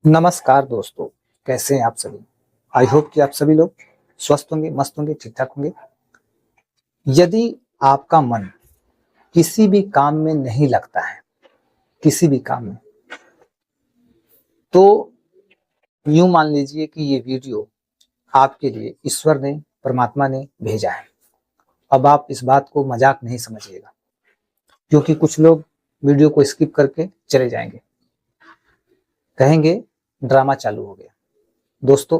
नमस्कार दोस्तों, कैसे हैं आप सभी। आई होप कि आप सभी लोग स्वस्थ होंगे, मस्त होंगे, ठीक ठाक होंगे। यदि आपका मन किसी भी काम में नहीं लगता है, किसी भी काम में, तो यूं मान लीजिए कि ये वीडियो आपके लिए ईश्वर ने, परमात्मा ने भेजा है। अब आप इस बात को मजाक नहीं समझिएगा, क्योंकि कुछ लोग वीडियो को स्किप करके चले जाएंगे, कहेंगे ड्रामा चालू हो गया। दोस्तों,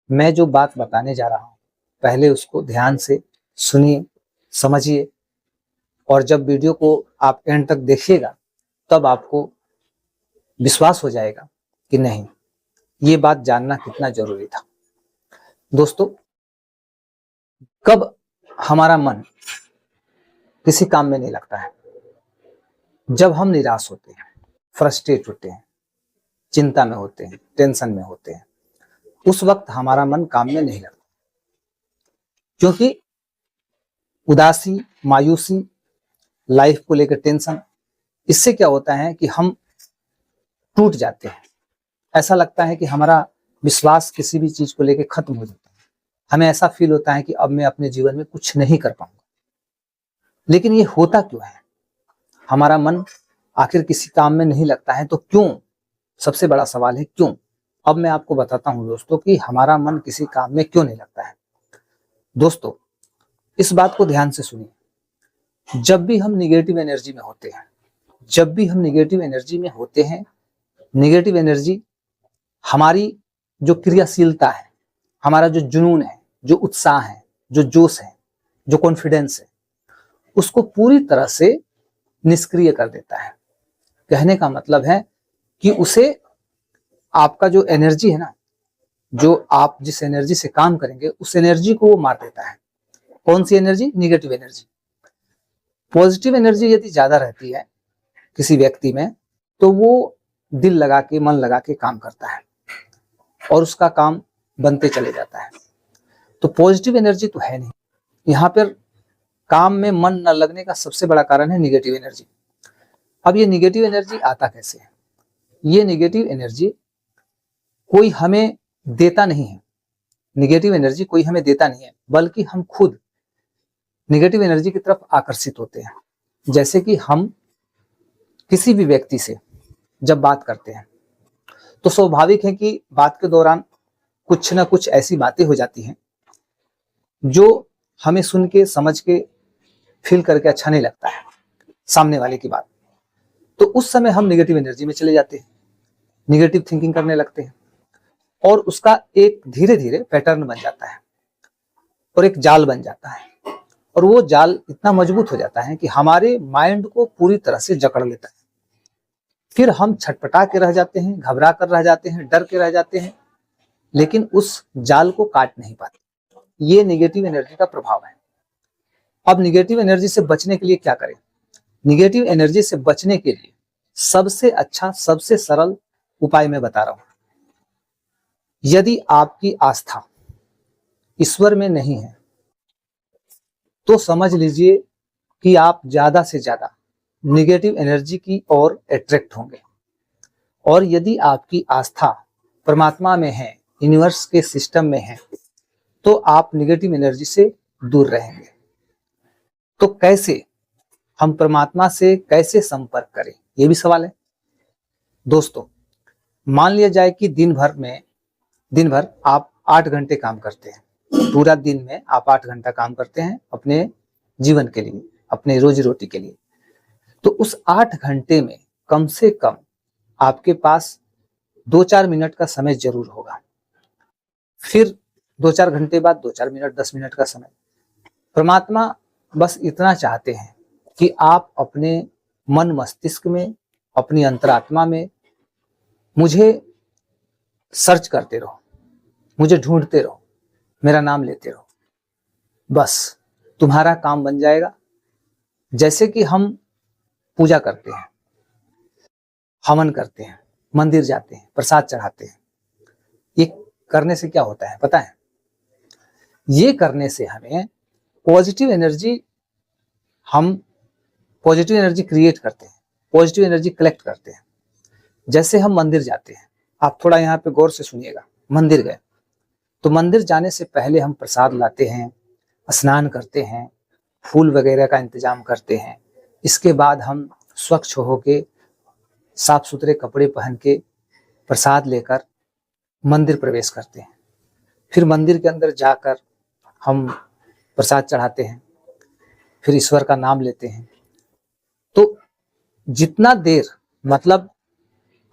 मैं जो बात बताने जा रहा हूं, पहले उसको ध्यान से सुनिए, समझिए, और जब वीडियो को आप एंड तक देखिएगा तब आपको विश्वास हो जाएगा कि नहीं, ये बात जानना कितना जरूरी था। दोस्तों, कब हमारा मन किसी काम में नहीं लगता है? जब हम निराश होते हैं, फ्रस्ट्रेट होते हैं, चिंता में होते हैं, टेंशन में होते हैं, उस वक्त हमारा मन काम में नहीं लगता, क्योंकि उदासी, मायूसी, लाइफ को लेकर टेंशन, इससे क्या होता है कि हम टूट जाते हैं। ऐसा लगता है कि हमारा विश्वास किसी भी चीज को लेकर खत्म हो जाता है। हमें ऐसा फील होता है कि अब मैं अपने जीवन में कुछ नहीं कर पाऊंगा। लेकिन ये होता क्यों है? हमारा मन आखिर किसी काम में नहीं लगता है तो क्यों? सबसे बड़ा सवाल है क्यों। अब मैं आपको बताता हूं दोस्तों कि हमारा मन किसी काम में क्यों नहीं लगता है। दोस्तों, इस बात को ध्यान से सुनिए। जब भी हम निगेटिव एनर्जी में होते हैं, जब भी हम निगेटिव एनर्जी में होते हैं, निगेटिव एनर्जी हमारी जो क्रियाशीलता है, हमारा जो जुनून है, जो उत्साह है, जो जोश है, जो कॉन्फिडेंस है, उसको पूरी तरह से निष्क्रिय कर देता है। कहने का मतलब है कि उसे, आपका जो एनर्जी है ना, जो आप जिस एनर्जी से काम करेंगे, उस एनर्जी को वो मार देता है। कौन सी energy? Negative energy. Positive energy यदि ज्यादा रहती है किसी व्यक्ति में, तो वो दिल लगा के, मन लगा के काम करता है और उसका काम बनते चले जाता है। तो पॉजिटिव एनर्जी तो है नहीं। यहाँ पर काम में मन न लगने का सबसे बड़ा कारण है निगेटिव एनर्जी। अब ये निगेटिव एनर्जी आता कैसे है? ये निगेटिव एनर्जी कोई हमें देता नहीं है। निगेटिव एनर्जी कोई हमें देता नहीं है, बल्कि हम खुद निगेटिव एनर्जी की तरफ आकर्षित होते हैं। जैसे कि हम किसी भी व्यक्ति से जब बात करते हैं, तो स्वाभाविक है कि बात के दौरान कुछ ना कुछ ऐसी बातें हो जाती हैं जो हमें सुन के, समझ के, फील करके अच्छा नहीं लगता है सामने वाले की बात। तो उस समय हम निगेटिव एनर्जी में चले जाते हैं, निगेटिव थिंकिंग करने लगते हैं, और उसका एक धीरे धीरे पैटर्न बन जाता है और एक जाल बन जाता है। और वो जाल इतना मजबूत हो जाता है कि हमारे माइंड को पूरी तरह से जकड़ लेता है। फिर हम छटपटा के रह जाते हैं, घबरा कर रह जाते हैं, डर के रह जाते हैं, लेकिन उस जाल को काट नहीं पाते। ये निगेटिव एनर्जी का प्रभाव है। अब निगेटिव एनर्जी से बचने के लिए क्या करें? निगेटिव एनर्जी से बचने के लिए सबसे अच्छा, सबसे सरल उपाय मैं बता रहा हूं। यदि आपकी आस्था ईश्वर में नहीं है, तो समझ लीजिए कि आप ज्यादा से ज्यादा निगेटिव एनर्जी की ओर अट्रैक्ट होंगे। और यदि आपकी आस्था परमात्मा में है, यूनिवर्स के सिस्टम में है, तो आप निगेटिव एनर्जी से दूर रहेंगे। तो कैसे हम परमात्मा से कैसे संपर्क करें, ये भी सवाल है। दोस्तों, मान लिया जाए कि दिन भर आप 8 घंटे काम करते हैं। पूरा दिन में आप 8 घंटा काम करते हैं अपने जीवन के लिए, अपने रोजी रोटी के लिए। तो उस 8 घंटे में कम से कम आपके पास 2-4 मिनट का समय जरूर होगा। फिर 2-4 घंटे बाद 2-4 मिनट, 10 मिनट का समय। परमात्मा बस इतना चाहते हैं कि आप अपने मन मस्तिष्क में, अपनी अंतरात्मा में मुझे सर्च करते रहो, मुझे ढूंढते रहो, मेरा नाम लेते रहो। बस तुम्हारा काम बन जाएगा। जैसे कि हम पूजा करते हैं, हवन करते हैं, मंदिर जाते हैं, प्रसाद चढ़ाते हैं। ये करने से क्या होता है पता है? ये करने से हमें पॉजिटिव एनर्जी, हम पॉजिटिव एनर्जी क्रिएट करते हैं, पॉजिटिव एनर्जी कलेक्ट करते हैं। जैसे हम मंदिर जाते हैं, आप थोड़ा यहाँ पे गौर से सुनिएगा। मंदिर गए तो मंदिर जाने से पहले हम प्रसाद लाते हैं, स्नान करते हैं, फूल वगैरह का इंतजाम करते हैं। इसके बाद हम स्वच्छ होके साफ सुथरे कपड़े पहन के प्रसाद लेकर मंदिर प्रवेश करते हैं। फिर मंदिर के अंदर जाकर हम प्रसाद चढ़ाते हैं, फिर ईश्वर का नाम लेते हैं। तो जितना देर मतलब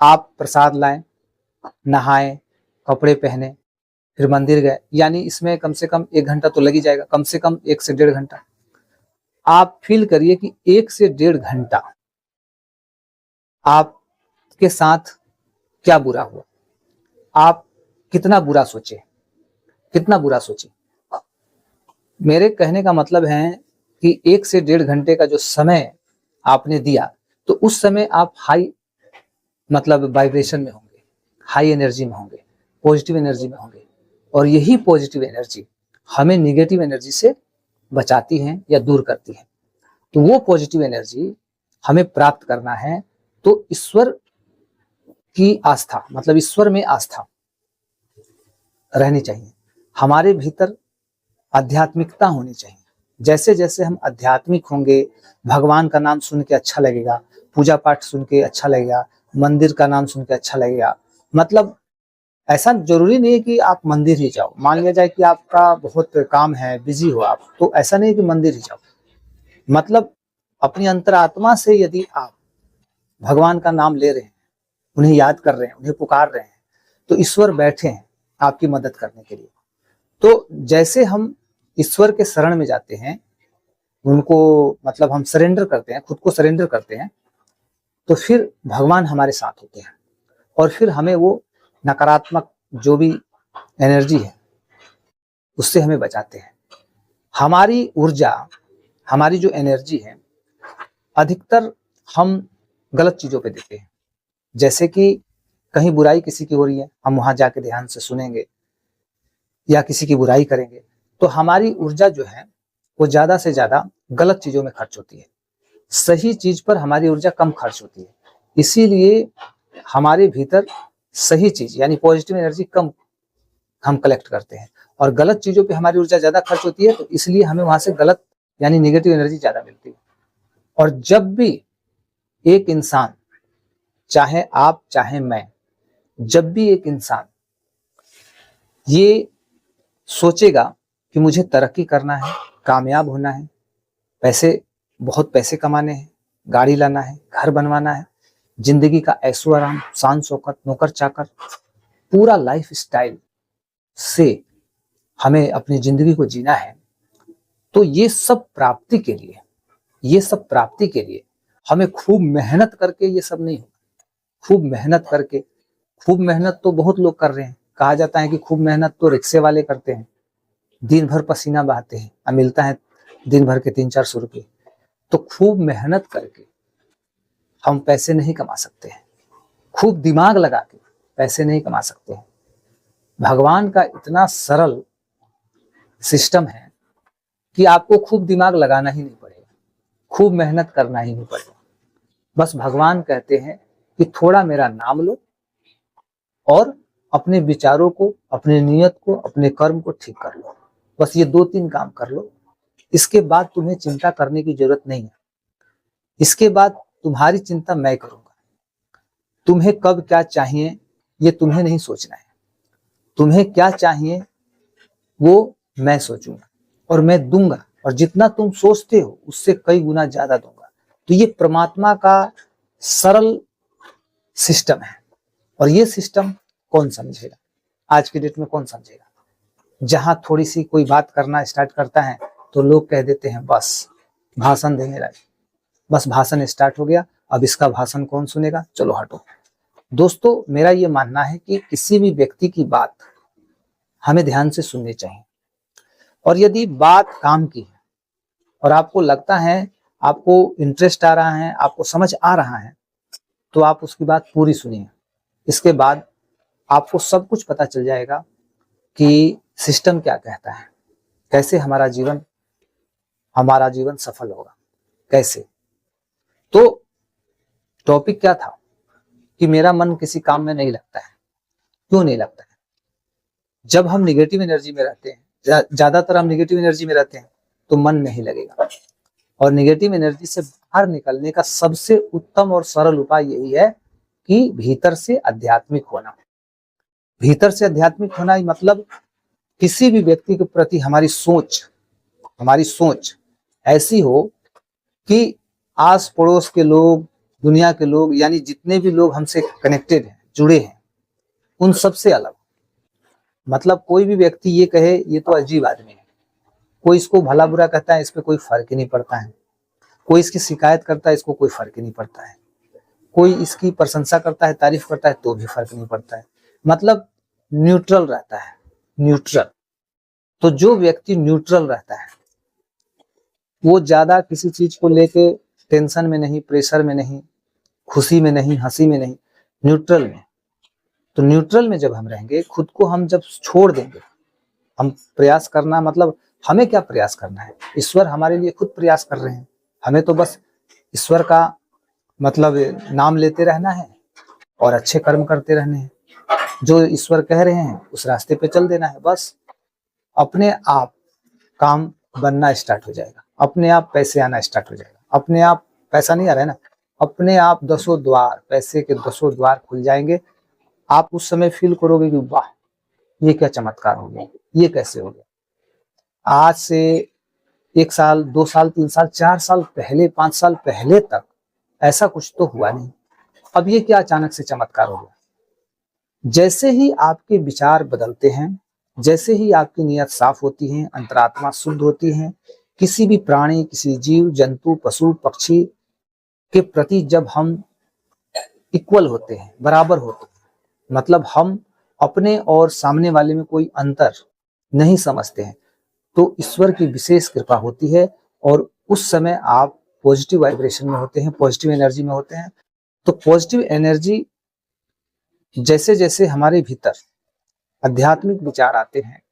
आप प्रसाद लाएं, नहाएं, कपड़े पहने, फिर मंदिर गए, यानी इसमें कम से कम 1 घंटा तो लग ही जाएगा, कम से कम 1 से 1.5 घंटा। आप फील करिए कि 1 से 1.5 घंटा आपके साथ क्या बुरा हुआ, आप कितना बुरा सोचे, कितना बुरा सोचे। मेरे कहने का मतलब है कि 1 से 1.5 घंटे का जो समय आपने दिया, तो उस समय आप हाई मतलब वाइब्रेशन में होंगे, हाई एनर्जी में होंगे, पॉजिटिव एनर्जी में होंगे। और यही पॉजिटिव एनर्जी हमें निगेटिव एनर्जी से बचाती है या दूर करती है। तो वो पॉजिटिव एनर्जी हमें प्राप्त करना है तो ईश्वर की आस्था मतलब ईश्वर में आस्था रहनी चाहिए, हमारे भीतर आध्यात्मिकता होनी चाहिए। जैसे जैसे हम आध्यात्मिक होंगे, भगवान का नाम सुन के अच्छा लगेगा, पूजा पाठ सुन के अच्छा लगेगा, मंदिर का नाम सुन के अच्छा लगेगा। मतलब ऐसा जरूरी नहीं है कि आप मंदिर ही जाओ। मान लिया जाए कि आपका बहुत काम है, बिजी हो आप, तो ऐसा नहीं कि मंदिर ही जाओ। मतलब अपनी अंतरात्मा से यदि आप भगवान का नाम ले रहे हैं, उन्हें याद कर रहे हैं, उन्हें पुकार रहे हैं, तो ईश्वर बैठे हैं आपकी मदद करने के लिए। तो जैसे हम ईश्वर के शरण में जाते हैं, उनको मतलब हम सरेंडर करते हैं, खुद को सरेंडर करते हैं, तो फिर भगवान हमारे साथ होते हैं और फिर हमें वो नकारात्मक जो भी एनर्जी है उससे हमें बचाते हैं। हमारी ऊर्जा, हमारी जो एनर्जी है, अधिकतर हम गलत चीजों पे देते हैं। जैसे कि कहीं बुराई किसी की हो रही है, हम वहां जाके ध्यान से सुनेंगे या किसी की बुराई करेंगे, तो हमारी ऊर्जा जो है वो ज्यादा से ज्यादा गलत चीजों में खर्च होती है। सही चीज पर हमारी ऊर्जा कम खर्च होती है। इसीलिए हमारे भीतर सही चीज यानी पॉजिटिव एनर्जी कम हम कलेक्ट करते हैं और गलत चीजों पे हमारी ऊर्जा ज्यादा खर्च होती है, तो इसलिए हमें वहां से गलत यानी नेगेटिव एनर्जी ज्यादा मिलती है। और जब भी एक इंसान, चाहे आप चाहे मैं, जब भी एक इंसान ये सोचेगा कि मुझे तरक्की करना है, कामयाब होना है, पैसे बहुत पैसे कमाने हैं, गाड़ी लाना है, घर बनवाना है, जिंदगी का ऐशो आराम, शान शौकत, नौकर चाकर, पूरा लाइफ स्टाइल से हमें अपनी जिंदगी को जीना है, तो ये सब प्राप्ति के लिए, ये सब प्राप्ति के लिए हमें खूब मेहनत करके ये सब नहीं होगा। खूब मेहनत करके, खूब मेहनत तो बहुत लोग कर रहे हैं। कहा जाता है कि खूब मेहनत तो रिक्शे वाले करते हैं, दिन भर पसीना बहाते हैं और मिलता है दिन भर के 300-400 रुपये। तो खूब मेहनत करके हम पैसे नहीं कमा सकते हैं, खूब दिमाग लगा के पैसे नहीं कमा सकते हैं। भगवान का इतना सरल सिस्टम है कि आपको खूब दिमाग लगाना ही नहीं पड़ेगा, खूब मेहनत करना ही नहीं पड़ेगा। बस भगवान कहते हैं कि थोड़ा मेरा नाम लो और अपने विचारों को, अपने नियत को, अपने कर्म को ठीक कर लो। बस ये 2-3 काम कर लो, इसके बाद तुम्हें चिंता करने की जरूरत नहीं है। इसके बाद तुम्हारी चिंता मैं करूंगा। तुम्हें कब क्या चाहिए ये तुम्हें नहीं सोचना है, तुम्हें क्या चाहिए वो मैं सोचूंगा और मैं दूंगा, और जितना तुम सोचते हो उससे कई गुना ज्यादा दूंगा। तो ये परमात्मा का सरल सिस्टम है। और ये सिस्टम कौन समझेगा? आज के डेट में कौन समझेगा? जहां थोड़ी सी कोई बात करना स्टार्ट करता है तो लोग कह देते हैं बस भाषण देने लगे, बस भाषण स्टार्ट हो गया, अब इसका भाषण कौन सुनेगा, चलो हटो। दोस्तों, मेरा ये मानना है कि किसी भी व्यक्ति की बात हमें ध्यान से सुननी चाहिए, और यदि बात काम की है और आपको लगता है, आपको इंटरेस्ट आ रहा है, आपको समझ आ रहा है, तो आप उसकी बात पूरी सुनिए। इसके बाद आपको सब कुछ पता चल जाएगा कि सिस्टम क्या कहता है, कैसे हमारा जीवन सफल होगा, कैसे। तो टॉपिक क्या था कि मेरा मन किसी काम में नहीं लगता है, क्यों नहीं लगता है? जब हम निगेटिव एनर्जी में रहते हैं, ज्यादातर हम निगेटिव एनर्जी में रहते हैं, तो मन नहीं लगेगा। और निगेटिव एनर्जी से बाहर निकलने का सबसे उत्तम और सरल उपाय यही है कि भीतर से आध्यात्मिक होना। भीतर से आध्यात्मिक होना ही मतलब किसी भी व्यक्ति के प्रति हमारी सोच ऐसी हो कि आस पड़ोस के लोग, दुनिया के लोग, यानी जितने भी लोग हमसे कनेक्टेड हैं, जुड़े हैं, उन सबसे अलग। मतलब कोई भी व्यक्ति ये कहे ये तो अजीब आदमी है, कोई इसको भला बुरा कहता है, इस पे कोई फर्क ही नहीं पड़ता है, कोई इसकी शिकायत करता है, इसको कोई फर्क ही नहीं पड़ता है, कोई इसकी प्रशंसा करता है, तारीफ करता है, तो भी फर्क नहीं पड़ता है। मतलब न्यूट्रल रहता है, न्यूट्रल। तो जो व्यक्ति न्यूट्रल रहता है वो ज्यादा किसी चीज को लेके टेंशन में नहीं, प्रेशर में नहीं, खुशी में नहीं, हंसी में नहीं, न्यूट्रल में। तो न्यूट्रल में जब हम रहेंगे, खुद को हम जब छोड़ देंगे, हम प्रयास करना, मतलब हमें क्या प्रयास करना है, ईश्वर हमारे लिए खुद प्रयास कर रहे हैं। हमें तो बस ईश्वर का मतलब नाम लेते रहना है और अच्छे कर्म करते रहने हैं। जो ईश्वर कह रहे हैं उस रास्ते पे चल देना है। बस अपने आप काम बनना स्टार्ट हो जाएगा, अपने आप पैसे आना स्टार्ट हो जाएगा। अपने आप पैसा नहीं आ रहा है ना, अपने आप 10 द्वार, पैसे के 10 द्वार खुल जाएंगे। आप उस समय फील करोगे कि वाह, ये क्या चमत्कार हो गया, ये कैसे हो गया। आज से 1 साल, 2 साल, 3 साल, 4 साल पहले, 5 साल पहले तक ऐसा कुछ तो हुआ नहीं, अब ये क्या अचानक से चमत्कार हो गया। जैसे ही आपके विचार बदलते हैं, जैसे ही आपकी नियत साफ होती है, अंतरात्मा शुद्ध होती है, किसी भी प्राणी, किसी जीव जंतु, पशु पक्षी के प्रति जब हम इक्वल होते हैं, बराबर होते हैं, मतलब हम अपने और सामने वाले में कोई अंतर नहीं समझते हैं, तो ईश्वर की विशेष कृपा होती है और उस समय आप पॉजिटिव वाइब्रेशन में होते हैं, पॉजिटिव एनर्जी में होते हैं। तो पॉजिटिव एनर्जी जैसे जैसे हमारे भीतर आध्यात्मिक विचार आते हैं,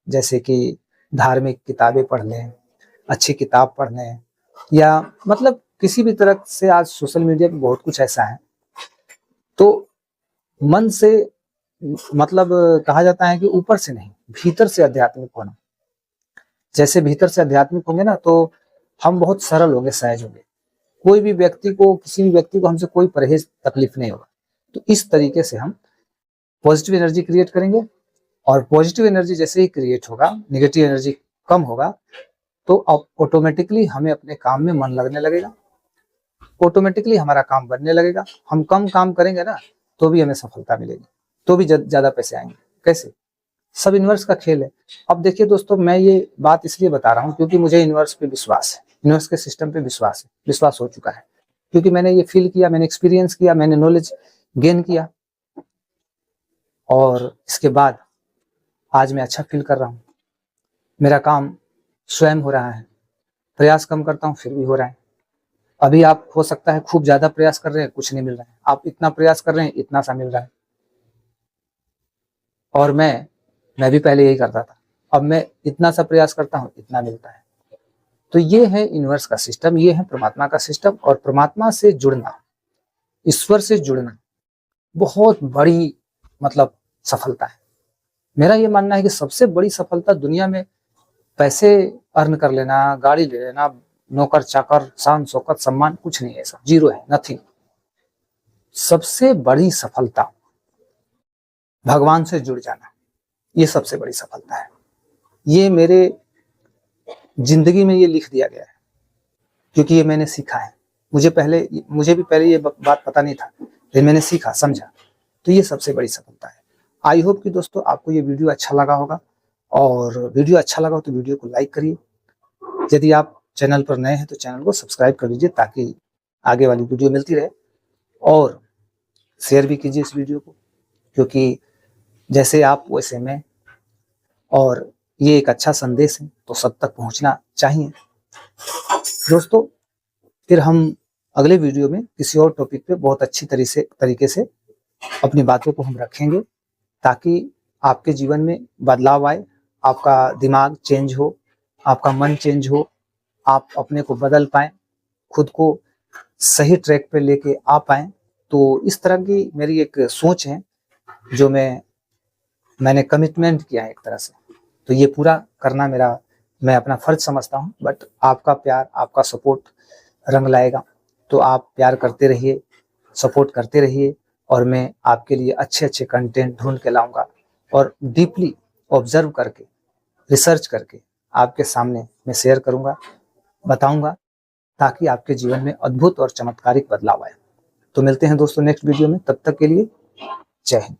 जैसे कि धार्मिक किताबें पढ़ लें, अच्छी किताब पढ़ लें, या मतलब किसी भी तरह से आज सोशल मीडिया पे बहुत कुछ ऐसा है, तो मन से, मतलब कहा जाता है कि ऊपर से नहीं, भीतर से आध्यात्मिक होना। जैसे भीतर से आध्यात्मिक होंगे ना, तो हम बहुत सरल होंगे, सहज होंगे। कोई भी व्यक्ति को, किसी भी व्यक्ति को हमसे कोई परहेज तकलीफ नहीं होगा। तो इस तरीके से हम पॉजिटिव एनर्जी क्रिएट करेंगे, और पॉजिटिव एनर्जी जैसे ही क्रिएट होगा, नेगेटिव एनर्जी कम होगा, तो अब ऑटोमेटिकली हमें अपने काम में मन लगने लगेगा, ऑटोमेटिकली हमारा काम बनने लगेगा। हम कम काम करेंगे ना, तो भी हमें सफलता मिलेगी, तो भी ज्यादा पैसे आएंगे। कैसे? सब यूनिवर्स का खेल है। अब देखिए दोस्तों, मैं ये बात इसलिए बता रहा हूँ क्योंकि मुझे यूनिवर्स पे विश्वास है, यूनिवर्स के सिस्टम पे विश्वास हो चुका है, क्योंकि मैंने ये फील किया, मैंने एक्सपीरियंस किया, मैंने नॉलेज गेन किया, और इसके बाद आज मैं अच्छा फील कर रहा हूँ। मेरा काम स्वयं हो रहा है, प्रयास कम करता हूँ फिर भी हो रहा है। अभी आप हो सकता है खूब ज्यादा प्रयास कर रहे हैं, कुछ नहीं मिल रहा है, आप इतना प्रयास कर रहे हैं, इतना सा मिल रहा है। और मैं भी पहले यही करता था, अब मैं इतना सा प्रयास करता हूँ, इतना मिलता है। तो ये है यूनिवर्स का सिस्टम, ये है परमात्मा का सिस्टम। और परमात्मा से जुड़ना, ईश्वर से जुड़ना बहुत बड़ी मतलब सफलता है। मेरा ये मानना है कि सबसे बड़ी सफलता दुनिया में पैसे अर्न कर लेना, गाड़ी ले लेना, नौकर चाकर, शान शौकत सम्मान, कुछ नहीं है, ऐसा जीरो है, नथिंग। सबसे बड़ी सफलता भगवान से जुड़ जाना, ये सबसे बड़ी सफलता है। ये मेरे जिंदगी में ये लिख दिया गया है, क्योंकि ये मैंने सीखा है। मुझे भी पहले ये बात पता नहीं था, लेकिन मैंने सीखा, समझा, तो ये सबसे बड़ी सफलता है। आई होप कि दोस्तों आपको ये वीडियो अच्छा लगा होगा, और वीडियो अच्छा लगा हो तो वीडियो को लाइक करिए। यदि आप चैनल पर नए हैं तो चैनल को सब्सक्राइब कर लीजिए, ताकि आगे वाली वीडियो मिलती रहे, और शेयर भी कीजिए इस वीडियो को, क्योंकि जैसे आप वैसे मैं, और ये एक अच्छा संदेश है तो सब तक पहुंचना चाहिए। दोस्तों, फिर हम अगले वीडियो में किसी और टॉपिक पे बहुत अच्छी तरीके से अपनी बातों को हम रखेंगे, ताकि आपके जीवन में बदलाव आए, आपका दिमाग चेंज हो, आपका मन चेंज हो, आप अपने को बदल पाएं, खुद को सही ट्रैक पे लेके आ पाएं। तो इस तरह की मेरी एक सोच है, जो मैं मैंने कमिटमेंट किया है एक तरह से, तो ये पूरा करना मैं अपना फर्ज समझता हूँ। बट आपका प्यार, आपका सपोर्ट रंग लाएगा, तो आप प्यार करते रहिए, सपोर्ट करते रहिए, और मैं आपके लिए अच्छे अच्छे कंटेंट ढूंढ के लाऊंगा और डीपली ऑब्जर्व करके, रिसर्च करके आपके सामने मैं शेयर करूंगा, बताऊंगा, ताकि आपके जीवन में अद्भुत और चमत्कारिक बदलाव आए। तो मिलते हैं दोस्तों नेक्स्ट वीडियो में, तब तक के लिए जय हिंद।